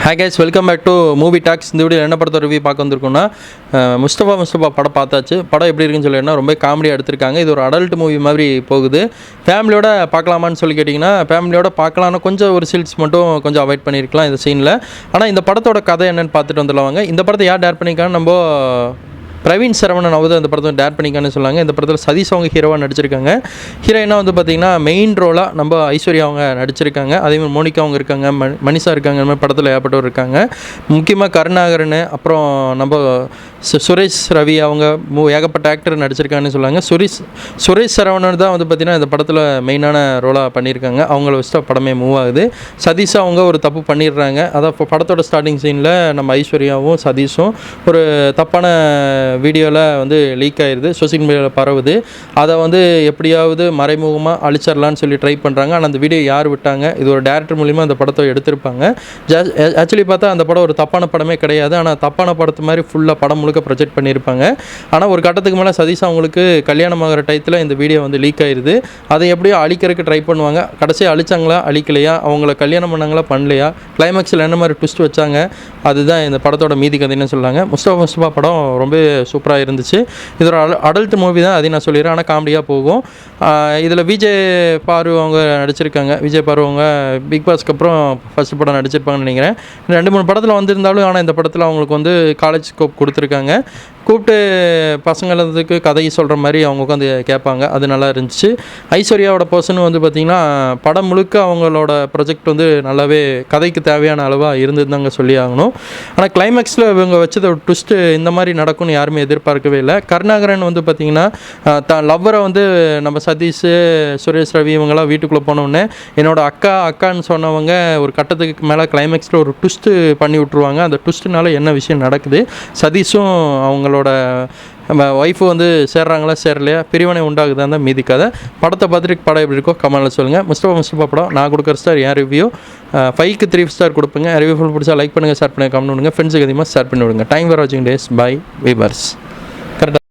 Hi guys, welcome back to movie talks. இந்த video என்ன படத்தை ரிவ்யூ பார்க்க வந்திருக்கோம்னா முஸ்தபா படம் பார்த்தாச்சு. படம் எப்படி இருக்குன்னு சொல்லினா ரொம்ப காமெடியாக எடுத்திருக்காங்க. இது ஒரு அடல்ட் மூவி மாதிரி போகுது. ஃபேமிலியோட பார்க்கலாமான்னு சொல்லி கேட்டிங்கன்னா ஃபேமிலியோட பார்க்கலாம்னா கொஞ்சம் ஒரு சீல்ஸ் மட்டும் கொஞ்சம் அவாய்ட் பண்ணியிருக்கலாம் இந்த சீனில். ஆனால் இந்த படத்தோட கதை என்னென்னு பார்த்துட்டு வந்துடுவாங்க. இந்த படத்தை யார் டேர் பண்ணியிருக்காங்க? நம்ம பிரவீன் சரவணன் வந்து அந்த படத்தை டேர் பண்ணிக்கான்னு சொன்னாங்க. இந்த படத்தில் சதீஷ் அவங்க ஹீரோவாக நடிச்சிருக்காங்க. ஹீரோயினாக வந்து பார்த்திங்கன்னா மெயின் ரோலாக நம்ம ஐஸ்வர்யா அவங்க நடிச்சிருக்காங்க. அதேமாதிரி மோனிகா அவங்க இருக்காங்க, மனிஷா இருக்காங்க. இந்த மாதிரி படத்தில் ஏற்பட்டவர் இருக்காங்க. முக்கியமாக கருணாகரன், அப்புறம் நம்ம சுரேஷ் ரவி அவங்க ஏகப்பட்ட ஆக்டர் நடிச்சிருக்காங்கன்னு சொன்னாங்க. சுரேஷ் சரவணன் தான் வந்து பார்த்திங்கன்னா இந்த படத்தில் மெயினான ரோலாக பண்ணியிருக்காங்க. அவங்கள வச்சுட்டு படமே மூவ் ஆகுது. சதீஷ் அவங்க ஒரு தப்பு பண்ணிடுறாங்க. அதான் இப்போ படத்தோட ஸ்டார்டிங் சீனில் நம்ம ஐஸ்வர்யாவும் சதீஷும் ஒரு தப்பான வீடியோவில் வந்து லீக் ஆகிடுது, சோசியல் மீடியாவில் பரவுது. அதை வந்து எப்படியாவது மறைமுகமாக அழிச்சிடலான்னு சொல்லி ட்ரை பண்ணுறாங்க. ஆனால் அந்த வீடியோ யார் விட்டாங்க? இது ஒரு டேரக்டர் மூலிமா அந்த படத்தை எடுத்திருப்பாங்க. ஆக்சுவலி பார்த்தா அந்த படம் ஒரு தப்பான படமே கிடையாது. ஆனால் தப்பான படத்து மாதிரி ஃபுல்லாக படம் முழுக்க ப்ரொஜெக்ட் பண்ணியிருப்பாங்க. ஆனால் ஒரு கட்டத்துக்கு மேலே சதீஷ் அவங்களுக்கு கல்யாணம் ஆகிற டயத்தில் இந்த வீடியோ வந்து லீக் ஆகிடுது. அதை எப்படியோ அழிக்கிறதுக்கு ட்ரை பண்ணுவாங்க. கடைசியாக அழிச்சாங்களா, அழிக்கலையா, அவங்கள கல்யாணம் பண்ணாங்களா, பண்ணலையா, கிளைமேக்ஸில் என்ன மாதிரி ட்விஸ்ட் வச்சாங்க, அதுதான் இந்த படத்தோட மீதி கதைன்னு சொல்லாங்க. முஸ்தபா படம் ரொம்ப சூப்பராக இருந்துச்சு. இது ஒரு அடல்ட் மூவி தான், அதையும் நான் சொல்லிடுறேன். ஆனால் காமெடியாக போகும். இதில் விஜய் பாரு அவங்க நடிச்சிருக்காங்க. விஜய் பாரு அவங்க பிக் பாஸ்க்கு அப்புறம் ஃபஸ்ட் படம் நடிச்சிருப்பாங்கன்னு நினைக்கிறேன். 2-3 படத்தில் வந்திருந்தாலும் ஆனால் இந்த படத்தில் அவங்களுக்கு வந்து காலேஜ் ஸ்கோப் கொடுத்துருக்காங்க. கூப்பிட்டு பசங்களுக்கு கதையை சொல்கிற மாதிரி அவங்க உட்காந்து கேட்பாங்க. அது நல்லா இருந்துச்சு. ஐஸ்வர்யாவோட பர்சன் வந்து பார்த்திங்கன்னா படம் முழுக்க அவங்களோட ப்ரொஜெக்ட் வந்து நல்லாவே கதைக்கு தேவையான அளவாக இருந்ததுதாங்க சொல்லி ஆகணும். ஆனால் கிளைமேக்ஸில் இவங்க வச்சது ஒரு ட்விஸ்ட்டு இந்த மாதிரி நடக்கும்னு யாருமே எதிர்பார்க்கவே இல்லை. கருணாகரன் வந்து பார்த்திங்கன்னா லவ்வரை வந்து நம்ம சதீஷ், சுரேஷ் ரவி இவங்கெல்லாம் வீட்டுக்குள்ளே போனோடனே என்னோட அக்கான்னு சொன்னவங்க ஒரு கட்டத்துக்கு மேலே கிளைமேக்ஸில் ஒரு ட்விஸ்ட்டு பண்ணி விட்ருவாங்க. அந்த ட்விஸ்ட்டுனால என்ன விஷயம் நடக்குது, சதீஷும் அவங்களோட ஒய்ஃபு வந்து சேர்றாங்களா சேரலையா, பிரிவினை உண்டாகுதான் தான் மீதி கதை. படத்தை பார்த்துட்டு படம் எப்படி இருக்கோ கமெண்ட்டில் சொல்லுங்கள். முஸ்தபா படம் நான் கொடுக்குற ஸ்டார் என் ரிவ்யூ 5க்கு 3 ஸ்டார் கொடுப்பேங்க. ரிவ்யூ ஃபுல் பிடிச்சா லைக் பண்ணுங்கள், ஷேர் பண்ணுங்கள், கமெண்ட் பண்ணுங்கள், ஃப்ரெண்ட்ஸுக்கு அதிகமாக ஷேர் பண்ணி விடுங்க. டைம் ஃபார் வாட்சிங் டேஸ் பை வீவர்ஸ். கரெக்டாக